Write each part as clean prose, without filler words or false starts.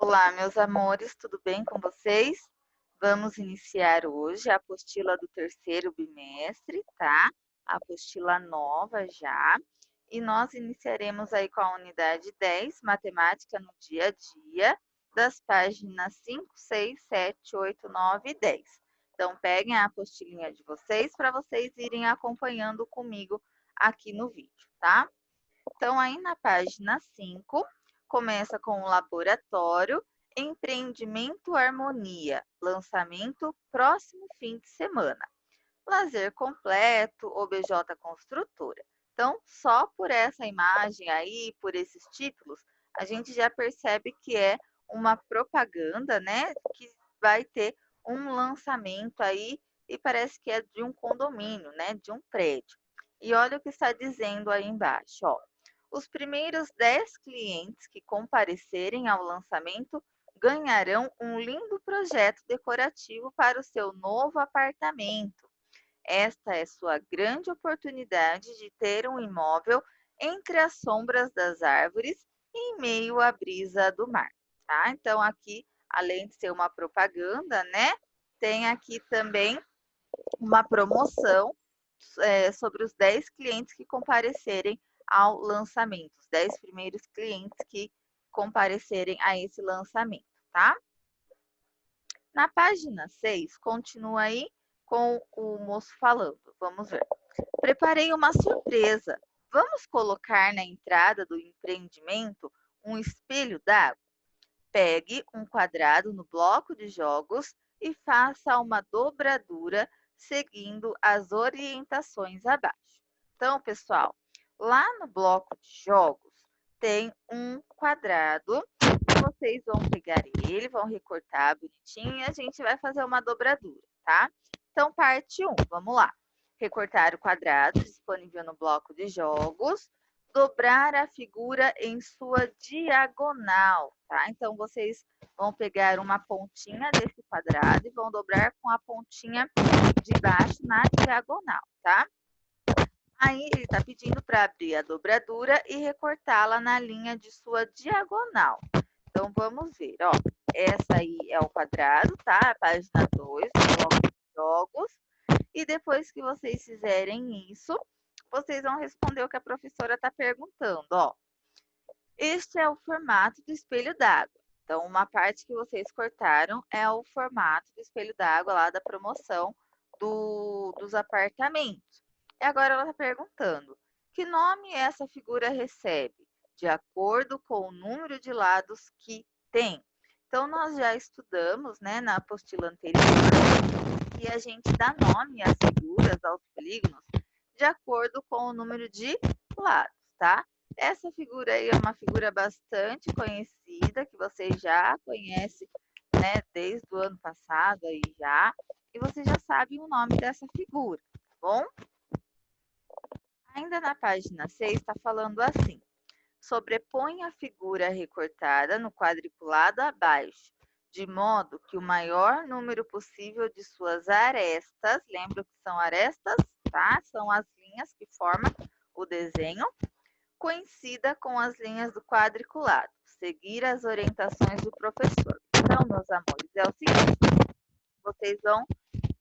Olá, meus amores, tudo bem com vocês? Vamos iniciar hoje a apostila do terceiro bimestre, tá? A apostila nova já. E nós iniciaremos aí com a unidade 10, matemática no dia a dia, das páginas 5, 6, 7, 8, 9 e 10. Então, peguem a apostilinha de vocês para vocês irem acompanhando comigo aqui no vídeo, tá? Então, aí na página 5, começa com o laboratório, empreendimento harmonia, lançamento próximo fim de semana. Lazer completo, OBJ construtora. Então, só por essa imagem aí, por esses títulos, a gente já percebe que é uma propaganda, né? Que vai ter um lançamento aí e parece que é de um condomínio, né? De um prédio. E olha o que está dizendo aí embaixo, ó. Os primeiros 10 clientes que comparecerem ao lançamento ganharão um lindo projeto decorativo para o seu novo apartamento. Esta é sua grande oportunidade de ter um imóvel entre as sombras das árvores e em meio à brisa do mar, tá? Então, aqui, além de ser uma propaganda, né? Tem aqui também uma promoção sobre os 10 clientes que comparecerem ao lançamento, os 10 primeiros clientes que comparecerem a esse lançamento, tá? Na página 6, continua aí com o moço falando. Vamos ver. Preparei uma surpresa. Vamos colocar na entrada do empreendimento um espelho d'água? Pegue um quadrado no bloco de jogos e faça uma dobradura seguindo as orientações abaixo. Então, pessoal, lá no bloco de jogos tem um quadrado. Vocês vão pegar ele, vão recortar bonitinho e a gente vai fazer uma dobradura, tá? Então, parte 1, vamos lá. Recortar o quadrado disponível no bloco de jogos, dobrar a figura em sua diagonal, tá? Então, vocês vão pegar uma pontinha desse quadrado e vão dobrar com a pontinha de baixo na diagonal, tá? Aí, ele está pedindo para abrir a dobradura e recortá-la na linha de sua diagonal. Então, vamos ver, ó. Essa aí é o quadrado, tá? A página 2, do bloco de jogos. E depois que vocês fizerem isso, vocês vão responder o que a professora está perguntando, ó. Este é o formato do espelho d'água. Então, uma parte que vocês cortaram é o formato do espelho d'água lá da promoção dos apartamentos. E agora ela está perguntando, que nome essa figura recebe? De acordo com o número de lados que tem. Então, nós já estudamos, né, na apostila anterior, que a gente dá nome às figuras, aos polígonos, de acordo com o número de lados, tá? Essa figura aí é uma figura bastante conhecida, que vocês já conhecem, né, desde o ano passado aí já, e vocês já sabem o nome dessa figura, tá bom? Ainda na página 6 está falando assim: sobrepõe a figura recortada no quadriculado abaixo, de modo que o maior número possível de suas arestas, lembra que são arestas, tá? São as linhas que formam o desenho, coincida com as linhas do quadriculado. Seguir as orientações do professor. Então, meus amores, é o seguinte, vocês vão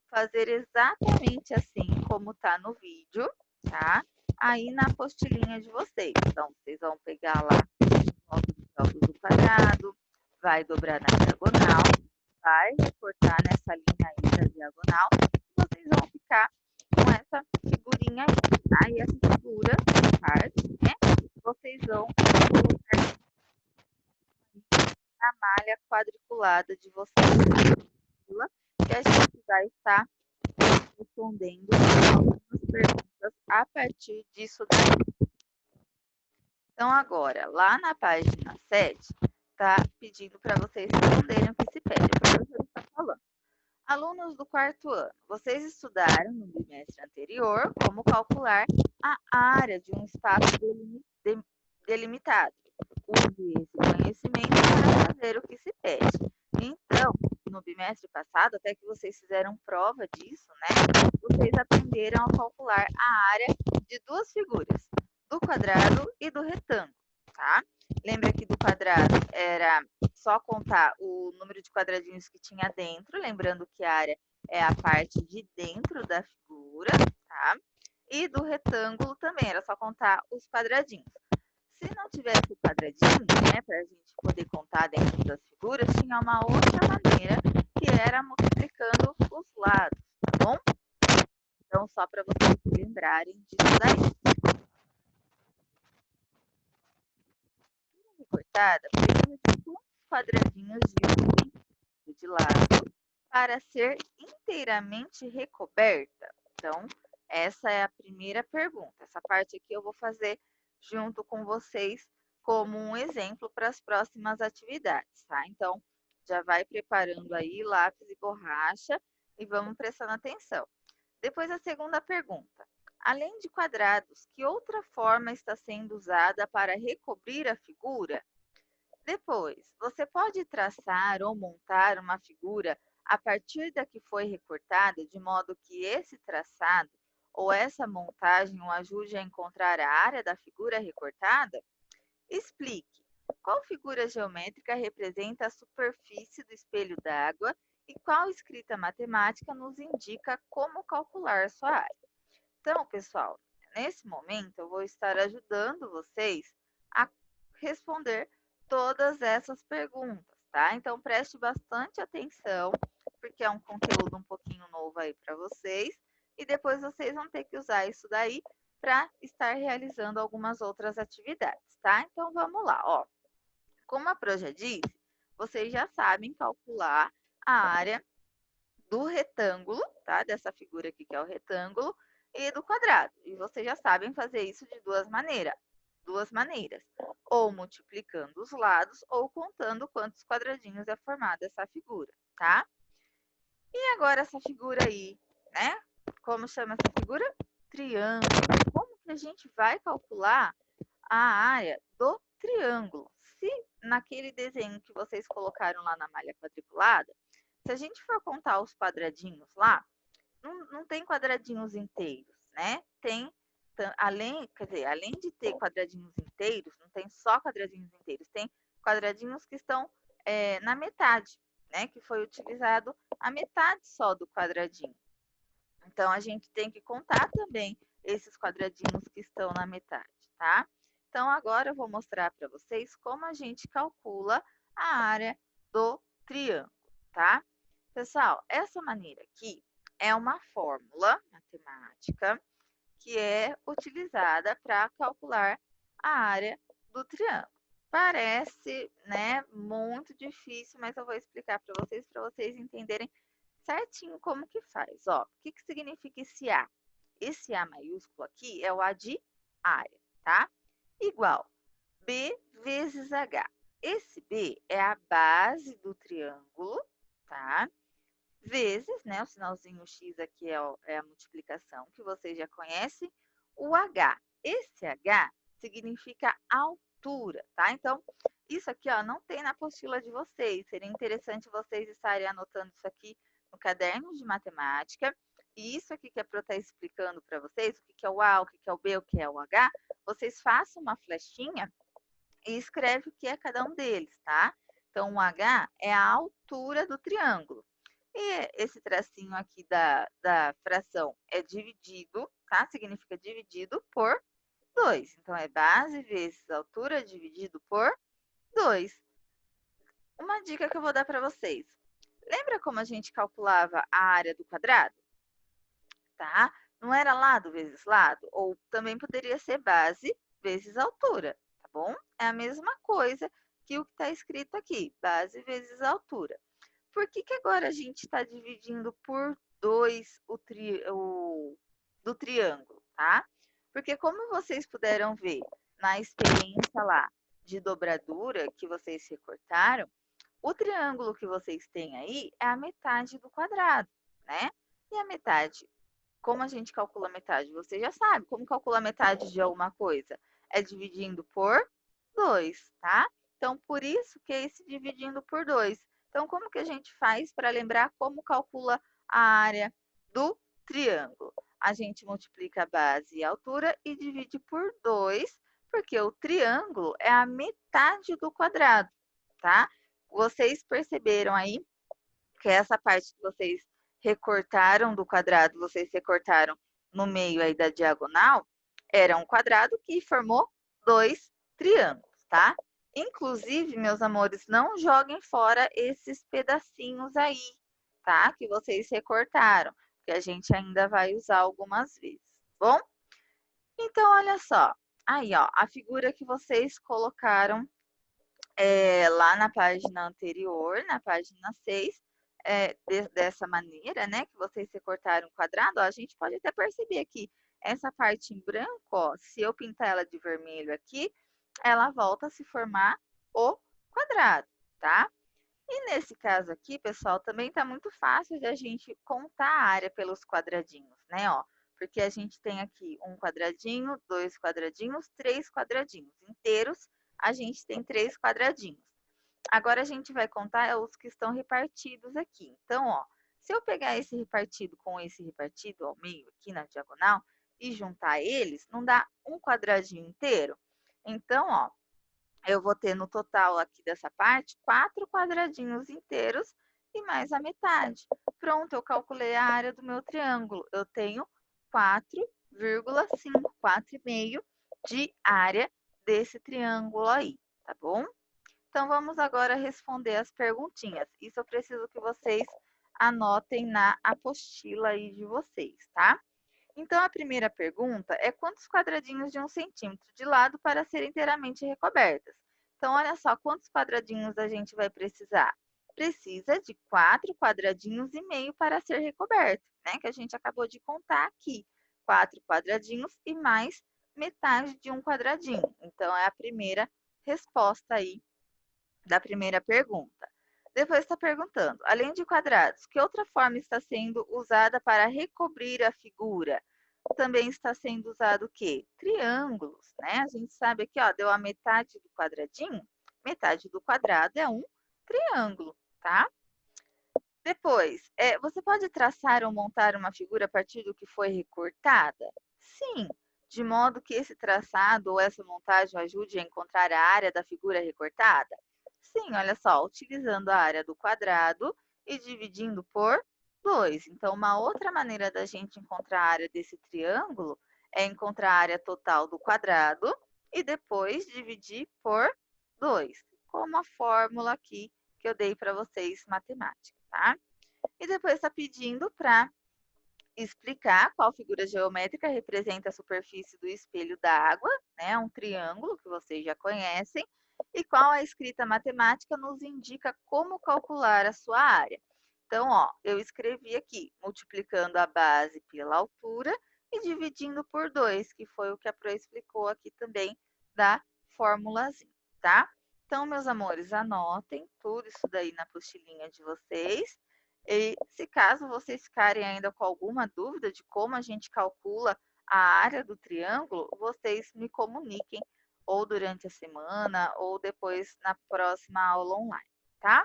fazer exatamente assim como está no vídeo, tá? Aí na apostilinha de vocês. Então, vocês vão pegar lá o bloco do quadrado, vai dobrar na diagonal, vai recortar nessa linha aí da diagonal, e vocês vão ficar com essa figurinha aí, tá? E essa figura, parte, né? Vocês vão colocar na malha quadriculada de vocês, que a gente vai estar respondendo algumas perguntas a partir disso daí. Então, agora, lá na página 7, está pedindo para vocês responderem o que se pede. A professora está falando. Alunos do quarto ano, vocês estudaram no bimestre anterior como calcular a área de um espaço delimitado. Use esse conhecimento para fazer o que se pede. Então, no bimestre passado, até que vocês fizeram prova disso, né? Vocês aprenderam a calcular a área de duas figuras, do quadrado e do retângulo, tá? Lembra que do quadrado era só contar o número de quadradinhos que tinha dentro, lembrando que a área é a parte de dentro da figura, tá? E do retângulo também, era só contar os quadradinhos. Se não tivesse quadradinho, né, para a gente poder contar dentro das figuras, tinha uma outra maneira, que era multiplicando os lados, tá bom? Então, só para vocês lembrarem disso daí. Recortada, precisa de 2 quadradinhos de um centímetro de lado para ser inteiramente recoberta. Então, essa é a primeira pergunta. Essa parte aqui eu vou fazer junto com vocês como um exemplo para as próximas atividades, tá? Então, já vai preparando aí lápis e borracha e vamos prestando atenção. Depois a segunda pergunta. Além de quadrados, que outra forma está sendo usada para recobrir a figura? Depois, você pode traçar ou montar uma figura a partir da que foi recortada, de modo que esse traçado ou essa montagem o ajude a encontrar a área da figura recortada? Explique. Qual figura geométrica representa a superfície do espelho d'água e qual escrita matemática nos indica como calcular sua área? Então, pessoal, nesse momento eu vou estar ajudando vocês a responder todas essas perguntas, tá? Então, preste bastante atenção, porque é um conteúdo um pouquinho novo aí para vocês, e depois vocês vão ter que usar isso daí para estar realizando algumas outras atividades, tá? Então, vamos lá, ó. Como a Pro já disse, vocês já sabem calcular a área do retângulo, tá? Dessa figura aqui que é o retângulo, e do quadrado. E vocês já sabem fazer isso de duas maneiras. Ou multiplicando os lados, ou contando quantos quadradinhos é formada essa figura, tá? E agora essa figura aí, né? Como chama essa figura? Triângulo. Como que a gente vai calcular a área do triângulo? Se naquele desenho que vocês colocaram lá na malha quadriculada, se a gente for contar os quadradinhos lá, não tem quadradinhos inteiros, né? Tem, além de ter quadradinhos inteiros, não tem só quadradinhos inteiros, tem quadradinhos que estão na metade, né? Que foi utilizado a metade só do quadradinho. Então, a gente tem que contar também esses quadradinhos que estão na metade, tá? Então, agora eu vou mostrar para vocês como a gente calcula a área do triângulo, tá? Pessoal, essa maneira aqui é uma fórmula matemática que é utilizada para calcular a área do triângulo. Parece, né, muito difícil, mas eu vou explicar para vocês entenderem certinho como que faz. Ó, o que que significa esse A? Esse A maiúsculo aqui é o A de área, tá? Igual B vezes H. Esse B é a base do triângulo, tá? Vezes, né, o sinalzinho X aqui é a multiplicação, que vocês já conhecem, o H. Esse H significa altura, tá? Então, isso aqui, ó, não tem na apostila de vocês. Seria interessante vocês estarem anotando isso aqui no caderno de matemática. E isso aqui que a Pro está explicando para vocês, o que é o A, o que é o B, o que é o H, vocês façam uma flechinha e escreve o que é cada um deles, tá? Então, o H é a altura do triângulo. E esse tracinho aqui da fração é dividido, tá? Significa dividido por 2. Então, é base vezes altura dividido por 2. Uma dica que eu vou dar para vocês. Lembra como a gente calculava a área do quadrado? Tá? Não era lado vezes lado? Ou também poderia ser base vezes altura, tá bom? É a mesma coisa que o que está escrito aqui, base vezes altura. Por que que agora a gente está dividindo por 2 do triângulo, tá? Porque como vocês puderam ver na experiência lá de dobradura que vocês recortaram, o triângulo que vocês têm aí é a metade do quadrado, né? E a metade, como a gente calcula a metade? Você já sabe, como calcula a metade de alguma coisa? É dividindo por 2, tá? Então, por isso que é esse dividindo por 2. Então, como que a gente faz para lembrar como calcula a área do triângulo? A gente multiplica a base e a altura e divide por 2, porque o triângulo é a metade do quadrado, tá? Vocês perceberam aí que essa parte que vocês recortaram do quadrado, vocês recortaram no meio aí da diagonal, era um quadrado que formou 2 triângulos, tá? Inclusive, meus amores, não joguem fora esses pedacinhos aí, tá? Que vocês recortaram, que a gente ainda vai usar algumas vezes, bom? Então, olha só. Aí, ó, a figura que vocês colocaram lá na página anterior, na página 6, dessa maneira, né, que vocês recortaram o quadrado, ó, a gente pode até perceber aqui, essa parte em branco, ó, se eu pintar ela de vermelho aqui, ela volta a se formar o quadrado, tá? E nesse caso aqui, pessoal, também está muito fácil de a gente contar a área pelos quadradinhos, né, ó. Porque a gente tem aqui um quadradinho, 2 quadradinhos, 3 quadradinhos inteiros, a gente tem 3 quadradinhos. Agora a gente vai contar os que estão repartidos aqui. Então, ó, se eu pegar esse repartido com esse repartido ao meio aqui na diagonal e juntar eles, não dá um quadradinho inteiro? Então, ó, eu vou ter no total aqui dessa parte 4 quadradinhos inteiros e mais a metade. Pronto, eu calculei a área do meu triângulo. Eu tenho 4,5, 4,5 de área desse triângulo aí, tá bom? Então, vamos agora responder as perguntinhas. Isso eu preciso que vocês anotem na apostila aí de vocês, tá? Então, a primeira pergunta é quantos quadradinhos de 1 centímetro de lado para serem inteiramente recobertas? Então, olha só, quantos quadradinhos a gente vai precisar? Precisa de 4 quadradinhos e meio para ser recoberto, né? Que a gente acabou de contar aqui. 4 quadradinhos e mais metade de um quadradinho. Então, é a primeira resposta aí da primeira pergunta. Depois está perguntando, além de quadrados, que outra forma está sendo usada para recobrir a figura? Também está sendo usado o quê? Triângulos, né? A gente sabe aqui, ó, deu a metade do quadradinho, metade do quadrado é um triângulo, tá? Depois, você pode traçar ou montar uma figura a partir do que foi recortada? Sim, de modo que esse traçado ou essa montagem ajude a encontrar a área da figura recortada? Sim, olha só, utilizando a área do quadrado e dividindo por 2. Então, uma outra maneira da gente encontrar a área desse triângulo é encontrar a área total do quadrado e depois dividir por 2, como a fórmula aqui que eu dei para vocês matemática, tá? E depois está pedindo para explicar qual figura geométrica representa a superfície do espelho d'água, né? Um triângulo que vocês já conhecem, e qual a escrita matemática nos indica como calcular a sua área. Então, ó, eu escrevi aqui, multiplicando a base pela altura e dividindo por 2, que foi o que a Pro explicou aqui também da formulazinha, tá? Então, meus amores, anotem tudo isso daí na apostilinha de vocês. E se caso vocês ficarem ainda com alguma dúvida de como a gente calcula a área do triângulo, vocês me comuniquem ou durante a semana ou depois na próxima aula online, tá?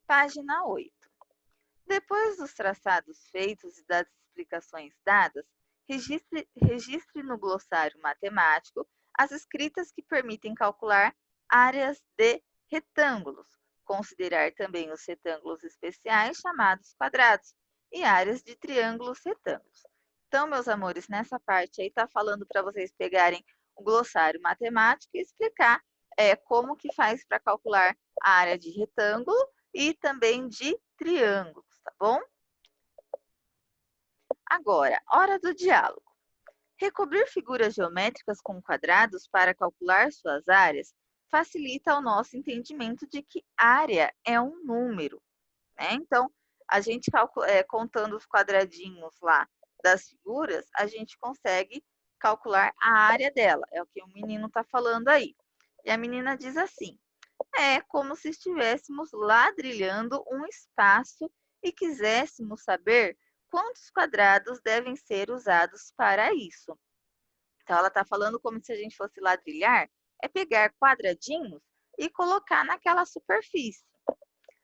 Página 8. Depois dos traçados feitos e das explicações dadas, registre no glossário matemático as escritas que permitem calcular áreas de retângulos, considerar também os retângulos especiais chamados quadrados e áreas de triângulos retângulos. Então, meus amores, nessa parte aí está falando para vocês pegarem o glossário matemático e explicar como que faz para calcular a área de retângulo e também de triângulos, tá bom? Agora, hora do diálogo. Recobrir figuras geométricas com quadrados para calcular suas áreas facilita o nosso entendimento de que área é um número, né? Então, a gente contando os quadradinhos lá das figuras, a gente consegue calcular a área dela. É o que o menino está falando aí. E a menina diz assim: é como se estivéssemos ladrilhando um espaço e quiséssemos saber quantos quadrados devem ser usados para isso. Então, ela está falando como se a gente fosse ladrilhar, é pegar quadradinhos e colocar naquela superfície.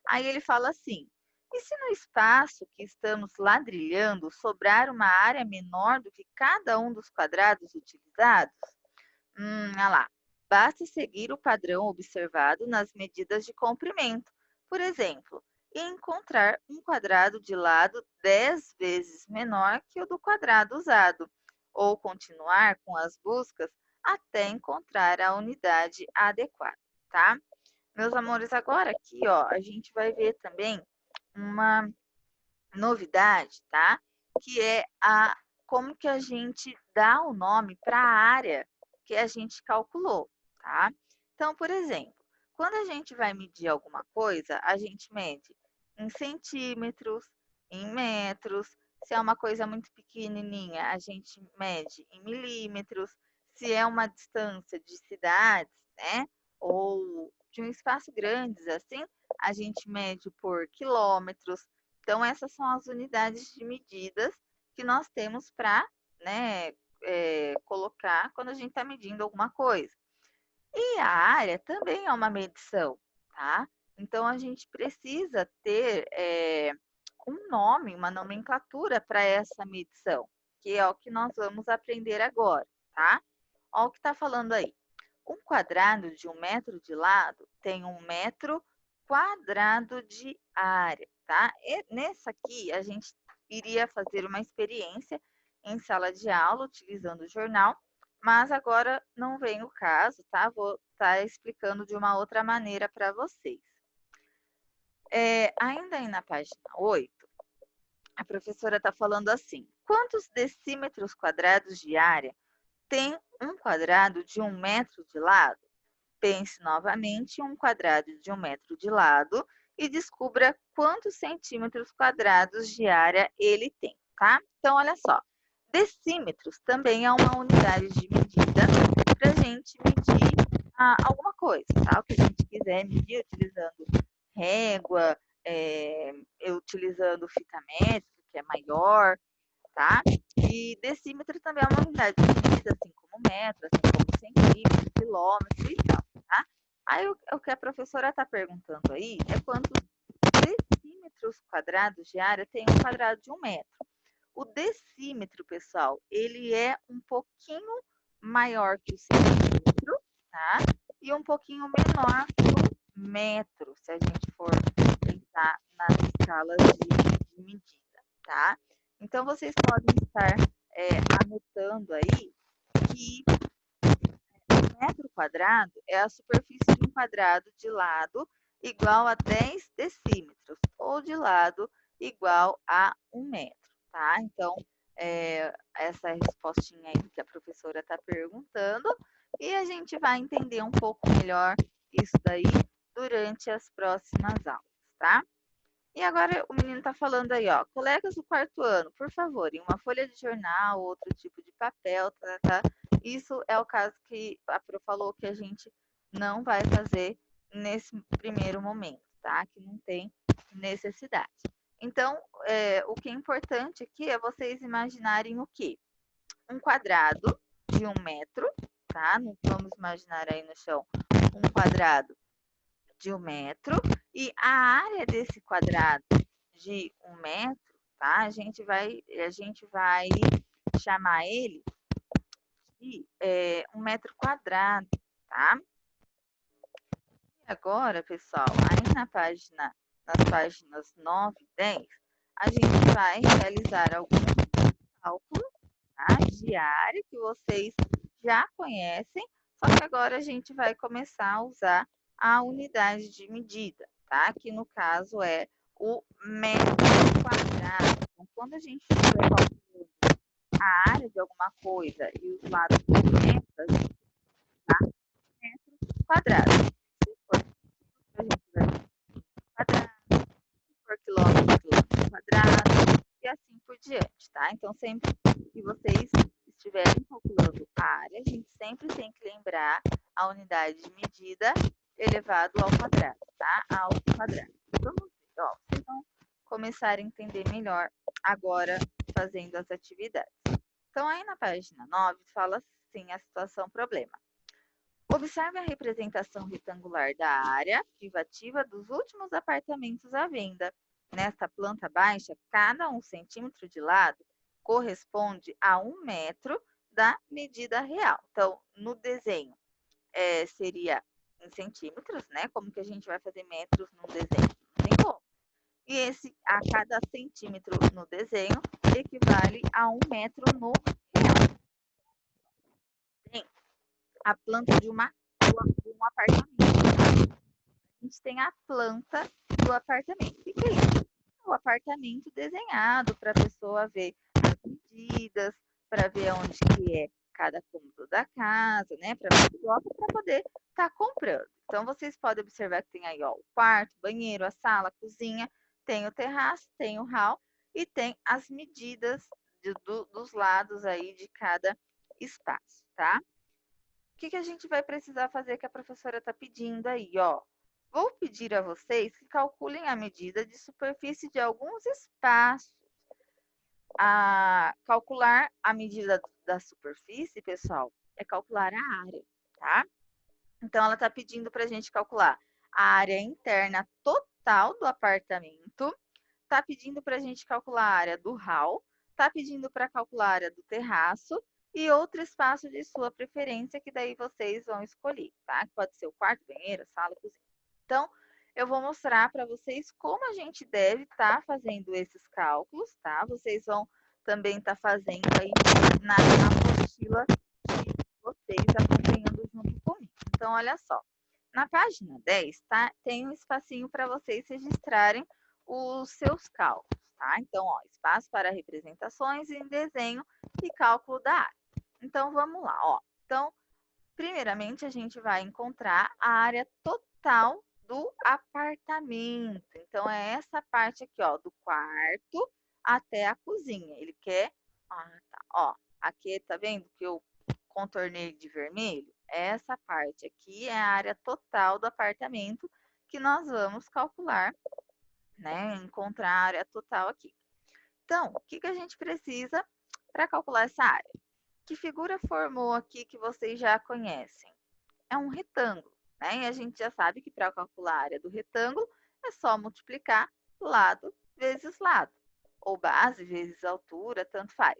Aí ele fala assim: e se no espaço que estamos ladrilhando sobrar uma área menor do que cada um dos quadrados utilizados? Olha lá. basta seguir o padrão observado nas medidas de comprimento. Por exemplo, encontrar um quadrado de lado 10 vezes menor que o do quadrado usado, ou continuar com as buscas até encontrar a unidade adequada, tá? Meus amores, agora aqui, ó, a gente vai ver também uma novidade, tá? Que é como que a gente dá o nome para a área que a gente calculou, tá? Então, por exemplo, quando a gente vai medir alguma coisa, a gente mede em centímetros, em metros. Se é uma coisa muito pequenininha, a gente mede em milímetros. Se é uma distância de cidades, né? Ou de um espaço grande, assim, a gente mede por quilômetros. Então, essas são as unidades de medidas que nós temos para, né, colocar quando a gente está medindo alguma coisa. E a área também é uma medição, tá? Então, a gente precisa ter um nome, uma nomenclatura para essa medição, que é o que nós vamos aprender agora, tá? Olha o que está falando aí. Um quadrado de 1 metro de lado tem 1 metro quadrado de área, tá? E nessa aqui, a gente iria fazer uma experiência em sala de aula, utilizando o jornal, mas agora não vem o caso, tá? Vou estar explicando de uma outra maneira para vocês. Ainda aí na página 8, a professora está falando assim: quantos decímetros quadrados de área tem um quadrado de 1 metro de lado? Pense novamente em um quadrado de 1 metro de lado e descubra quantos centímetros quadrados de área ele tem, tá? Então, olha só, decímetros também é uma unidade de medida para a gente medir alguma coisa, tá? O que a gente quiser medir utilizando régua, utilizando fita métrica, que é maior, tá? E decímetro também é uma unidade de medida, assim como metro, assim como centímetro, quilômetro e tal, tá? Aí o que a professora está perguntando aí é quantos decímetros quadrados de área tem um quadrado de 1 metro. O decímetro, pessoal, ele é um pouquinho maior que o centímetro, tá? E um pouquinho menor que o metro, se a gente for pensar nas escalas de medida, tá? Então, vocês podem estar anotando aí que um metro quadrado é a superfície de um quadrado de lado igual a 10 decímetros, ou de lado igual a 1 metro, tá? Então, essa é a respostinha aí que a professora está perguntando, e a gente vai entender um pouco melhor isso daí durante as próximas aulas, tá? E agora o menino está falando aí, ó, colegas do 4º ano, por favor, em uma folha de jornal, outro tipo de papel, tá? Isso é o caso que a Pro falou que a gente não vai fazer nesse primeiro momento, tá? Que não tem necessidade. Então, o que é importante aqui é vocês imaginarem o quê? Um quadrado de 1 metro, tá? Vamos imaginar aí no chão um quadrado de 1 metro, e a área desse quadrado de 1 metro, tá? A gente vai chamar ele de 1 metro quadrado, tá? E agora, pessoal, aí nas páginas 9 e 10, a gente vai realizar alguns cálculos, tá? De área que vocês já conhecem, só que agora a gente vai começar a usar a unidade de medida, tá? Que no caso é o metro quadrado. Então, quando a gente estiver calculando a área de alguma coisa e os lados dos metros, a gente tá? Metro quadrado. Se for centímetro, a gente vai quadrado. Se for quilômetro, quilômetro quadrado. E assim por diante, tá? Então, sempre que vocês estiverem calculando a área, a gente sempre tem que lembrar a unidade de medida elevado ao quadrado, tá? Ao quadrado. Vamos ver, ó, vocês vão começar a entender melhor agora fazendo as atividades. Então, aí na página 9, fala assim a situação problema. Observe a representação retangular da área privativa dos últimos apartamentos à venda. Nesta planta baixa, cada 1 centímetro de lado corresponde a 1 metro da medida real. Então, no desenho, seria em centímetros, né? Como que a gente vai fazer metros num desenho? Não tem como. E a cada centímetro no desenho equivale a 1 metro no real. Tem a planta de um apartamento. A gente tem a planta do apartamento. O que é isso? O apartamento desenhado para a pessoa ver as medidas, para ver onde que é cada cômodo da casa, né? Para poder estar comprando. Então, vocês podem observar que tem aí, ó, o quarto, banheiro, a sala, a cozinha, tem o terraço, tem o hall e tem as medidas dos lados aí de cada espaço, tá? O que a gente vai precisar fazer que a professora está pedindo aí, ó? Vou pedir a vocês que calculem a medida de superfície de alguns espaços. Calcular a medida da superfície, pessoal, é calcular a área, tá? Então, ela está pedindo para a gente calcular a área interna total do apartamento, está pedindo para a gente calcular a área do hall, está pedindo para calcular a área do terraço e outro espaço de sua preferência, que daí vocês vão escolher, tá? Pode ser o quarto, banheiro, sala, cozinha. Então, eu vou mostrar para vocês como a gente deve estar fazendo esses cálculos, tá? Vocês vão também estar fazendo aí na apostila de vocês, acompanhando junto comigo. Então, olha só. Na página 10, tá? Tem um espacinho para vocês registrarem os seus cálculos, tá? Então, ó, espaço para representações em desenho e cálculo da área. Então, vamos lá, ó. Então, primeiramente, a gente vai encontrar a área total do apartamento. Então, é essa parte aqui, ó, do quarto até a cozinha. Ele quer, tá, ó, aqui, tá vendo que eu contornei de vermelho? Essa parte aqui é a área total do apartamento que nós vamos calcular, né? Encontrar a área total aqui. Então, o que a gente precisa para calcular essa área? Que figura formou aqui que vocês já conhecem? É um retângulo, né? E a gente já sabe que para calcular a área do retângulo é só multiplicar lado vezes lado, ou base vezes altura, tanto faz.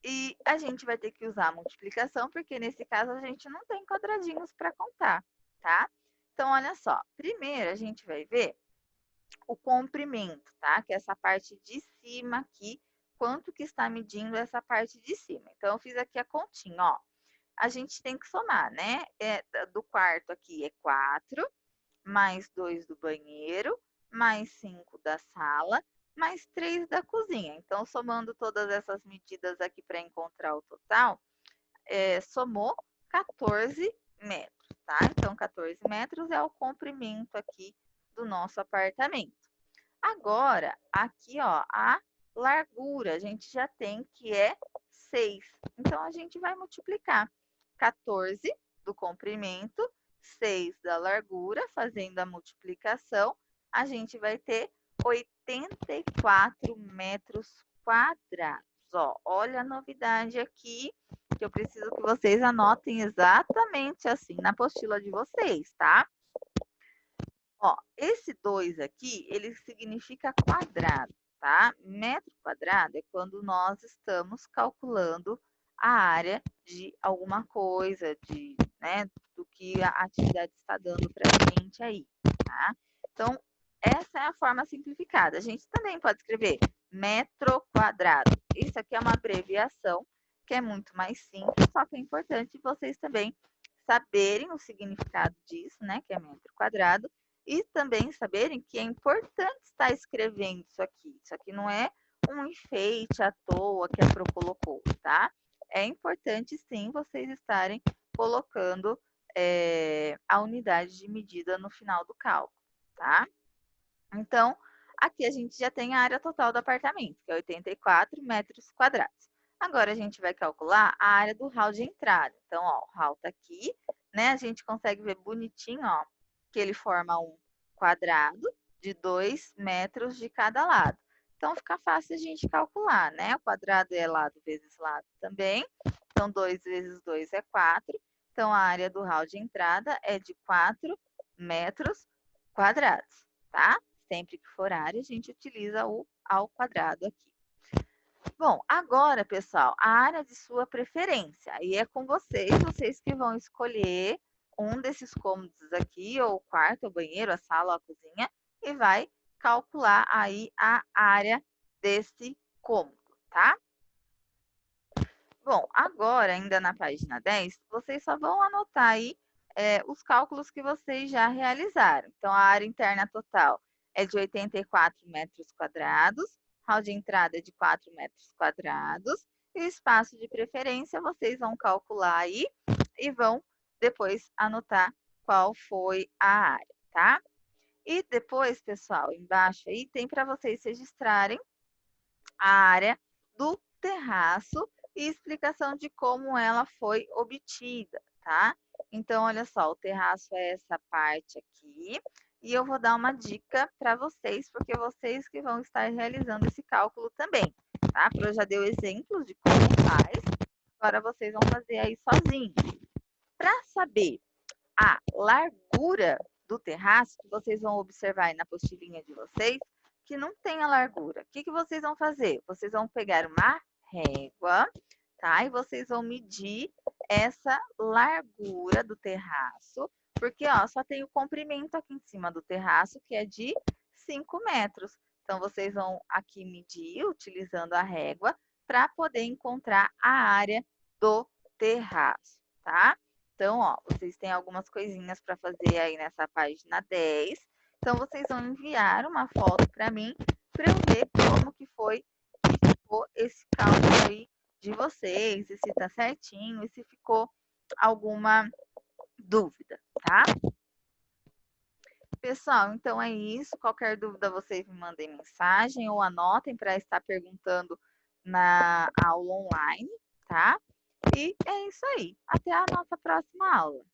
E a gente vai ter que usar a multiplicação, porque nesse caso a gente não tem quadradinhos para contar, tá? Então, olha só. Primeiro, a gente vai ver o comprimento, tá? Que é essa parte de cima aqui, quanto que está medindo essa parte de cima. Então, eu fiz aqui a continha, ó. A gente tem que somar, né? Do quarto aqui é 4, mais 2 do banheiro, mais 5 da sala, mais 3 da cozinha. Então, somando todas essas medidas aqui para encontrar o total, somou 14 metros, tá? Então, 14 metros é o comprimento aqui do nosso apartamento. Agora, aqui, ó, a largura, a gente já tem que é 6. Então, a gente vai multiplicar 14 do comprimento, 6 da largura, fazendo a multiplicação, a gente vai ter 84 metros quadrados. Ó, olha a novidade aqui, que eu preciso que vocês anotem exatamente assim na apostila de vocês, tá? Ó, esse 2 aqui, ele significa quadrado, tá? Metro quadrado é quando nós estamos calculando a área de alguma coisa, né, do que a atividade está dando para a gente aí, tá? Então, essa é a forma simplificada. A gente também pode escrever metro quadrado. Isso aqui é uma abreviação que é muito mais simples, só que é importante vocês também saberem o significado disso, né, que é metro quadrado, e também saberem que é importante estar escrevendo isso aqui. Isso aqui não é um enfeite à toa que a Pro colocou, tá? É importante, sim, vocês estarem colocando a unidade de medida no final do cálculo, tá? Então, aqui a gente já tem a área total do apartamento, que é 84 metros quadrados. Agora, a gente vai calcular a área do hall de entrada. Então, ó, o hall tá aqui, né? A gente consegue ver bonitinho, ó, que ele forma um quadrado de 2 metros de cada lado. Então, fica fácil a gente calcular, né? O quadrado é lado vezes lado também. Então, 2 vezes 2 é 4. Então, a área do hall de entrada é de 4 metros quadrados, tá? Sempre que for área, a gente utiliza o ao quadrado aqui. Bom, agora, pessoal, a área de sua preferência. Aí é com vocês, vocês que vão escolher um desses cômodos aqui, ou o quarto, o banheiro, a sala, a cozinha, e vai calcular aí a área desse cômodo, tá? Bom, agora, ainda na página 10, vocês só vão anotar aí os cálculos que vocês já realizaram. Então, a área interna total é de 84 metros quadrados, hall de entrada é de 4 metros quadrados, e o espaço de preferência vocês vão calcular aí e vão depois anotar qual foi a área, tá? E depois, pessoal, embaixo aí tem para vocês registrarem a área do terraço e explicação de como ela foi obtida, tá? Então, olha só, o terraço é essa parte aqui, e eu vou dar uma dica para vocês, porque vocês que vão estar realizando esse cálculo também, tá? Eu já dei exemplos de como faz, agora vocês vão fazer aí sozinhos. Para saber a largura do terraço, que vocês vão observar aí na apostilinha de vocês, que não tem a largura. O que, que vocês vão fazer? Vocês vão pegar uma régua, tá? E vocês vão medir essa largura do terraço, porque, ó, só tem o comprimento aqui em cima do terraço, que é de 5 metros. Então, vocês vão aqui medir, utilizando a régua, para poder encontrar a área do terraço, tá? Então, ó, vocês têm algumas coisinhas para fazer aí nessa página 10. Então, vocês vão enviar uma foto para mim, para eu ver como que foi que ficou esse cálculo aí de vocês, e se tá certinho, e se ficou alguma dúvida, tá? Pessoal, então é isso. Qualquer dúvida, vocês me mandem mensagem ou anotem para estar perguntando na aula online, tá? E é isso aí. Até a nossa próxima aula.